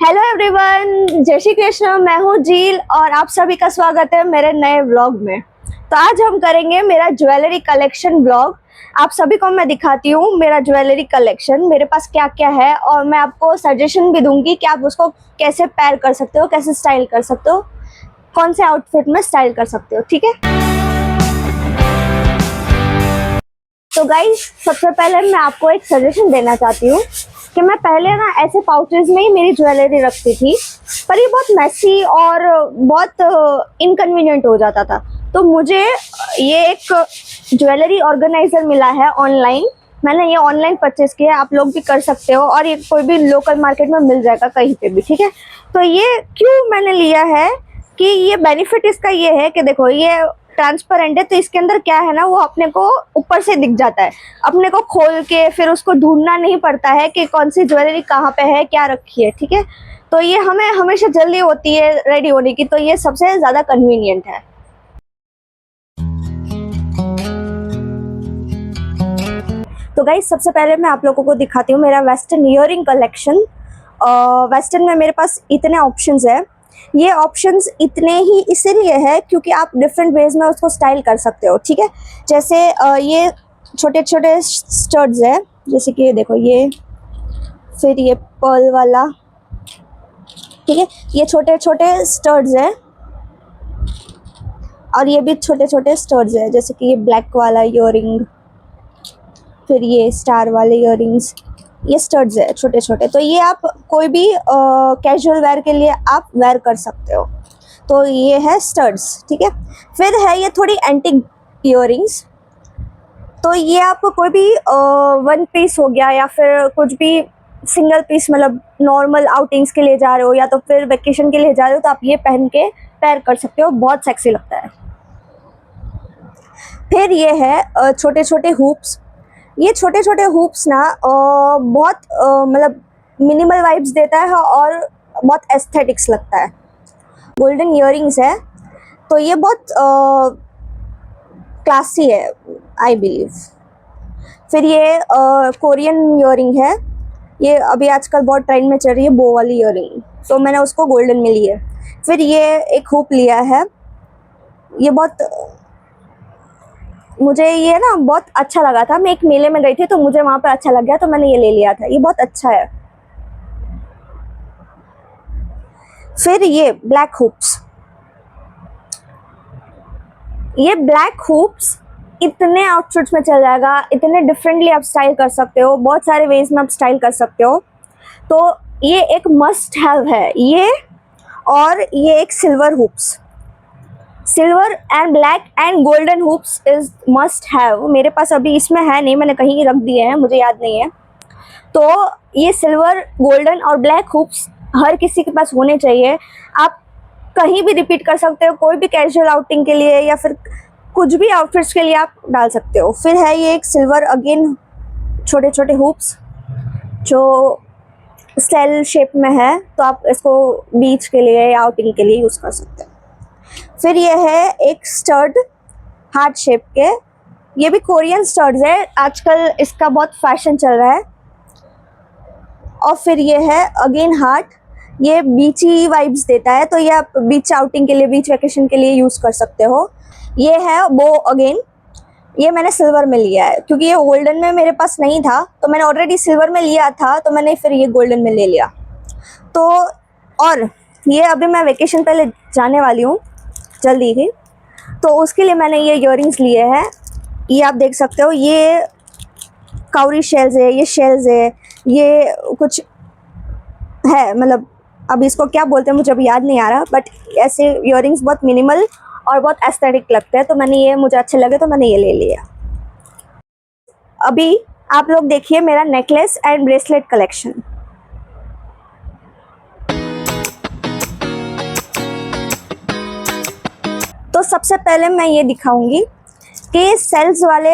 Hello everyone, जय श्री कृष्ण। मैं हूँ जील और आप सभी का स्वागत है मेरे नए व्लॉग में। तो आज हम करेंगे मेरा ज्वेलरी कलेक्शन व्लॉग। आप सभी को मैं दिखाती हूँ मेरा ज्वेलरी कलेक्शन, मेरे पास क्या क्या है, और मैं आपको सजेशन भी दूंगी कि आप उसको कैसे पेयर कर सकते हो, कैसे स्टाइल कर सकते हो, कौन से आउटफिट में स्टाइल कर सकते हो। ठीक है, तो गाइस सबसे पहले मैं आपको एक सजेशन देना चाहती हूँ कि मैं पहले ना ऐसे पाउचेज में ही मेरी ज्वेलरी रखती थी, पर ये बहुत मैसी और बहुत इनकन्वीनियंट हो जाता था। तो मुझे ये एक ज्वेलरी ऑर्गेनाइजर मिला है ऑनलाइन। मैंने ये ऑनलाइन परचेज किया है, आप लोग भी कर सकते हो, और ये कोई भी लोकल मार्केट में मिल जाएगा कहीं पे भी। ठीक है, तो ये क्यों मैंने लिया है कि ये बेनिफिट इसका ये है कि देखो ये ट्रांसपेरेंट है, तो इसके अंदर क्या है ना, वो अपने को ऊपर से दिख जाता है। अपने को खोल के फिर उसको ढूंढना नहीं पड़ता है कि कौन सी ज्वेलरी कहाँ पे है, क्या रखी है। ठीक है, तो ये हमें हमेशा जल्दी होती है रेडी होने की, तो ये सबसे ज़्यादा कन्वीनियंट है। तो गाइस सबसे पहले मैं आप लोगों को दिखाती हूँ मेरा वेस्टर्न ईयरिंग कलेक्शन। वेस्टर्न में मेरे पास इतने ऑप्शंस है। ये ऑप्शंस इतने ही इसीलिए है क्योंकि आप डिफरेंट वेज में उसको स्टाइल कर सकते हो। ठीक है, जैसे ये छोटे छोटे स्टड्स है, जैसे कि ये देखो, ये फिर ये पर्ल वाला। ठीक है, ये छोटे छोटे स्टड्स है, और ये भी छोटे छोटे स्टड्स है, जैसे कि ये ब्लैक वाला ईयरिंग, फिर ये स्टार वाले ईयरिंग्स। ये स्टड्स है छोटे छोटे, तो ये आप कोई भी कैजुअल वेयर के लिए आप वेयर कर सकते हो। तो ये है स्टड्स। ठीक है, फिर है ये थोड़ी एंटिक ईयरिंग्स। तो ये आप कोई भी वन पीस हो गया, या फिर कुछ भी सिंगल पीस, मतलब नॉर्मल आउटिंग्स के लिए जा रहे हो या तो फिर वेकेशन के लिए जा रहे हो, तो आप ये पहन के पेयर कर सकते हो, बहुत सेक्सी लगता है। फिर ये है छोटे छोटे हुप्स। ये छोटे छोटे हुप्स ना बहुत मतलब मिनिमल वाइब्स देता है और बहुत एस्थेटिक्स लगता है। गोल्डन ईयरिंग्स है, तो ये बहुत क्लासी है आई बिलीव। फिर ये कोरियन ईयरिंग है, ये अभी आजकल बहुत ट्रेंड में चल रही है, बो वाली ईयरिंग, तो मैंने उसको गोल्डन में ली है। फिर ये एक हुप लिया है, ये बहुत मुझे ये ना बहुत अच्छा लगा था। मैं एक मेले में गई थी तो मुझे वहाँ पे अच्छा लग गया, तो मैंने ये ले लिया था। ये बहुत अच्छा है। फिर ये ब्लैक हुप्स। ये ब्लैक हुप्स इतने आउटफिट्स में चल जाएगा, इतने डिफरेंटली आप स्टाइल कर सकते हो, बहुत सारे वेज में आप स्टाइल कर सकते हो। तो ये एक मस्ट हैव है ये। और ये एक silver hoops, silver and black and golden hoops is must have. मेरे पास अभी इसमें है नहीं, मैंने कहीं रख दिए हैं, मुझे याद नहीं है। तो ये सिल्वर, गोल्डन और ब्लैक हुप्स हर किसी के पास होने चाहिए। आप कहीं भी रिपीट कर सकते हो, कोई भी कैजुअल आउटिंग के लिए या फिर कुछ भी आउटफिट्स के लिए आप डाल सकते हो। फिर है ये एक सिल्वर अगेन छोटे छोटे हुप्स जो सेल शेप में है, तो आप इसको बीच के लिए या आउटिंग के लिए यूज़ कर सकते हो। फिर ये है एक स्टड हार्ट शेप के, ये भी कोरियन स्टड्स है, आजकल इसका बहुत फैशन चल रहा है। और फिर ये है अगेन हार्ट, ये बीची वाइब्स देता है, तो ये आप बीच आउटिंग के लिए, बीच वेकेशन के लिए यूज़ कर सकते हो। ये है बो अगेन, ये मैंने सिल्वर में लिया है क्योंकि ये गोल्डन में मेरे पास नहीं था, तो मैंने ऑलरेडी सिल्वर में लिया था, तो मैंने फिर ये गोल्डन में ले लिया। तो और ये अभी मैं वेकेशन पहले जाने वाली हूँ जल्दी ही, तो उसके लिए मैंने ये ईयरिंग्स लिए हैं। ये आप देख सकते हो, ये काउरी शेल्स है, ये शेल्स है, ये कुछ है, मतलब अब इसको क्या बोलते हैं मुझे अभी याद नहीं आ रहा, बट ऐसे ईयरिंग्स बहुत मिनिमल और बहुत एस्थेटिक लगते हैं, तो मैंने ये, मुझे अच्छे लगे तो मैंने ये ले लिया। अभी आप लोग देखिए मेरा नेकलेस एंड ब्रेसलेट कलेक्शन। तो सबसे पहले मैं ये दिखाऊंगी कि सेल्स वाले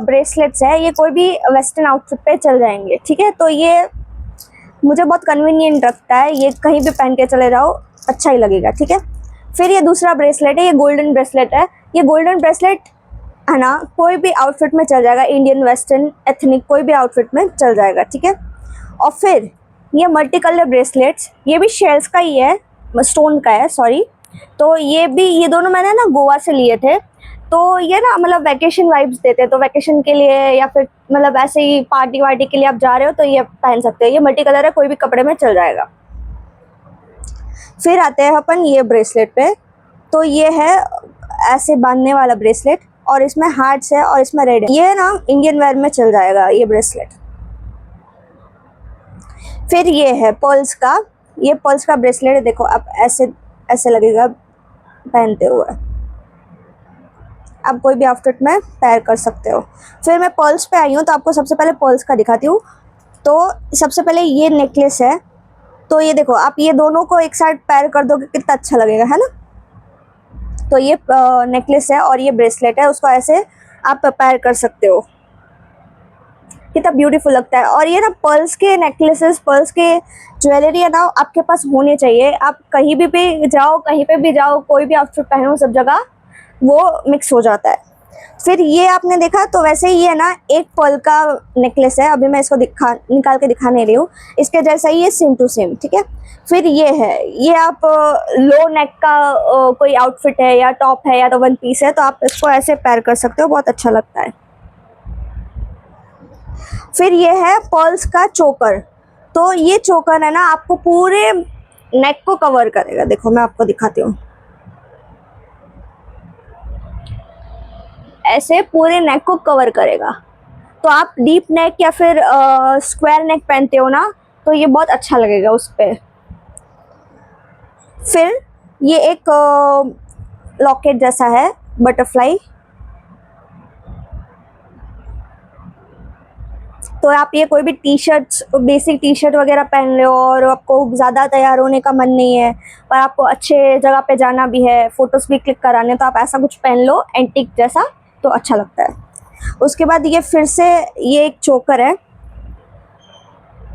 ब्रेसलेट्स है, ये कोई भी वेस्टर्न आउटफिट पे चल जाएंगे। ठीक है, तो ये मुझे बहुत कन्वीनियंट लगता है, ये कहीं भी पहन के चले जाओ अच्छा ही लगेगा। ठीक है, फिर ये दूसरा ब्रेसलेट है, ये गोल्डन ब्रेसलेट है। ये गोल्डन ब्रेसलेट है ना, कोई भी आउटफिट में चल जाएगा, इंडियन, वेस्टर्न, एथनिक, कोई भी आउटफिट में चल जाएगा। ठीक है, और फिर ये मल्टी कलर ब्रेसलेट्स, ये भी शेल्स का ही है, स्टोन का है सॉरी। तो ये दोनों मैंने ना गोवा से लिए थे। तो ये ना मतलब वैकेशन वाइब्स देते हैं, तो वैकेशन के लिए या फिर मतलब ऐसे ही पार्टी वार्टी के लिए आप जा रहे हो तो ये पहन सकते हो। ये मल्टी कलर है, कोई भी कपड़े में चल जाएगा। फिर आते हैं अपन ये ब्रेसलेट पे। तो ये है ऐसे बांधने वाला ब्रेसलेट, और इसमें हार्ट्स है और इसमें रेड है। ये ना इंडियन वेयर में चल जाएगा ये ब्रेसलेट। फिर ये है पर्ल्स का, ये पर्ल्स का ब्रेसलेट है। देखो आप ऐसे ऐसे लगेगा पहनते हुए, आप कोई भी आउटफिट में पेयर कर सकते हो। फिर मैं पर्ल्स पे आई हूँ, तो आपको सबसे पहले पर्ल्स का दिखाती हूँ। तो सबसे पहले ये नेकलेस है। तो ये देखो आप ये दोनों को एक साथ पेयर कर दोगे कितना अच्छा लगेगा, है ना। तो ये नेकलेस है और ये ब्रेसलेट है, उसको ऐसे आप पेयर कर सकते हो, कितना ब्यूटीफुल लगता है। और ये ना पर्ल्स के नेकलेसेस, पर्ल्स के ज्वेलरी है ना आपके पास होने चाहिए। आप कहीं भी जाओ, कहीं पे भी जाओ, कोई भी आउटफिट पहनो, सब जगह वो मिक्स हो जाता है। फिर ये आपने देखा, तो वैसे ही है ना एक पर्ल का नेकलेस है। अभी मैं इसको निकाल के दिखा नहीं रही हूँ, इसके जैसा ही है, सेम टू सेम, ठीक है। फिर ये है, ये आप लो नेक का कोई आउटफिट है या टॉप है या तो वन पीस है, तो आप इसको ऐसे पेयर कर सकते हो, बहुत अच्छा लगता है। फिर ये है पर्ल्स का चोकर। तो ये चोकर है ना आपको पूरे नेक को कवर करेगा। देखो मैं आपको दिखाती हूँ, ऐसे पूरे नेक को कवर करेगा। तो आप डीप नेक या फिर स्क्वायर नेक पहनते हो ना, तो ये बहुत अच्छा लगेगा उस पर। फिर ये एक लॉकेट जैसा है, बटरफ्लाई। तो आप ये कोई भी T shirt, basic T shirt वगैरह पहन रहे हो और आपको ज़्यादा तैयार होने का मन नहीं है, पर आपको अच्छे जगह पे जाना भी है, फ़ोटोज़ भी क्लिक कराने, तो आप ऐसा कुछ पहन लो एंटीक जैसा, तो अच्छा लगता है। उसके बाद ये फिर से ये एक चोकर है,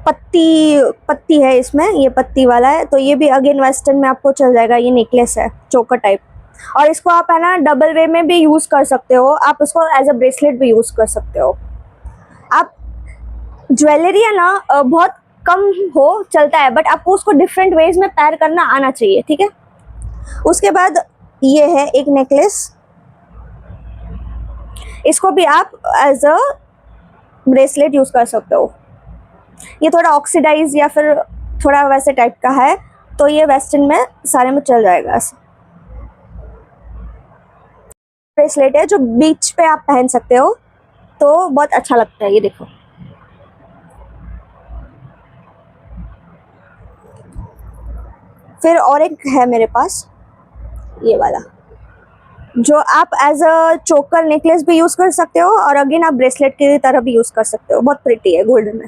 पत्ती है इसमें, ये पत्ती वाला है। तो ये भी अगेन वेस्टर्न में आपको चल जाएगा। ये नेकलेस है चोकर टाइप, और इसको आप है ना डबल वे में भी यूज़ कर सकते हो। आप इसको एज अ ब्रेसलेट भी यूज़ कर सकते हो। आप ज्वेलरी है ना बहुत कम हो चलता है, बट आपको उसको डिफरेंट वेज में पेयर करना आना चाहिए, ठीक है। उसके बाद ये है एक नेकलेस, इसको भी आप एज अ ब्रेसलेट यूज़ कर सकते हो। ये थोड़ा ऑक्सीडाइज या फिर थोड़ा वैसे टाइप का है, तो ये वेस्टर्न में सारे में चल जाएगा। ब्रेसलेट है जो बीच पे आप पहन सकते हो, तो बहुत अच्छा लगता है। ये देखो, फिर और एक है मेरे पास ये वाला, जो आप एज अ चोकर नेकलेस भी यूज़ कर सकते हो, और अगेन आप ब्रेसलेट की तरह भी यूज़ कर सकते हो। बहुत प्रिटी है, गोल्डन में।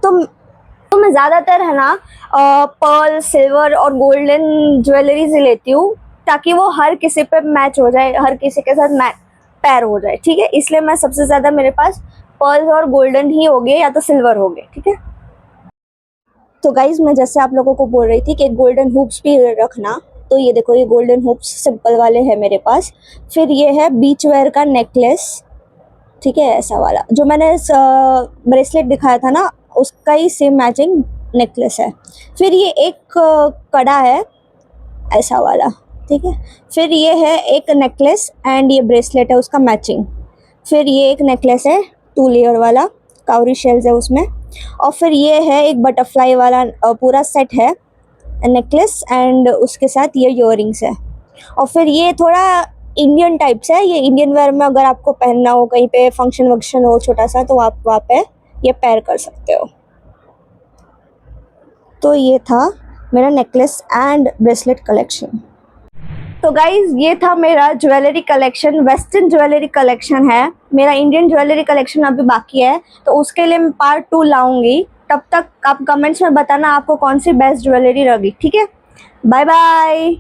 तो मैं ज़्यादातर है ना पर्ल, सिल्वर और गोल्डन ज्वेलरीज ही लेती हूँ, ताकि वो हर किसी पे मैच हो जाए, हर किसी के साथ पैर हो जाए, ठीक है। इसलिए मैं सबसे ज़्यादा मेरे पास पर्ल्स और गोल्डन ही हो गए या तो सिल्वर हो गए, ठीक है। तो गाइज मैं जैसे आप लोगों को बोल रही थी कि गोल्डन हुप्स भी रखना, तो ये देखो, ये गोल्डन हुप्स सिंपल वाले हैं मेरे पास। फिर ये है बीच वेयर का नेकलेस, ठीक है, ऐसा वाला जो मैंने ब्रेसलेट दिखाया था ना, उसका ही सेम मैचिंग नेकलेस है। फिर ये एक कड़ा है ऐसा वाला, ठीक है। फिर ये है एक नेकलेस एंड ये ब्रेसलेट है उसका मैचिंग। फिर ये एक नेकलेस है 2 लेयर वाला, काउरी शेल्स है उसमें। और फिर ये है एक बटरफ्लाई वाला पूरा सेट है, नेकलेस एंड उसके साथ ये ईयरिंग्स है। और फिर ये थोड़ा इंडियन टाइप से है, ये इंडियन वेयर में अगर आपको पहनना हो, कहीं पे फंक्शन वंक्शन हो छोटा सा, तो आप वहाँ पे ये पेयर कर सकते हो। तो ये था मेरा नेकलेस एंड ब्रेसलेट कलेक्शन। तो गाइज ये था मेरा jewellery collection, western jewellery collection है। मेरा इंडियन ज्वेलरी कलेक्शन अभी बाकी है, तो उसके लिए मैं पार्ट 2 लाऊंगी। तब तक आप कमेंट्स में बताना आपको कौन सी बेस्ट ज्वेलरी लगी, ठीक है। Bye bye.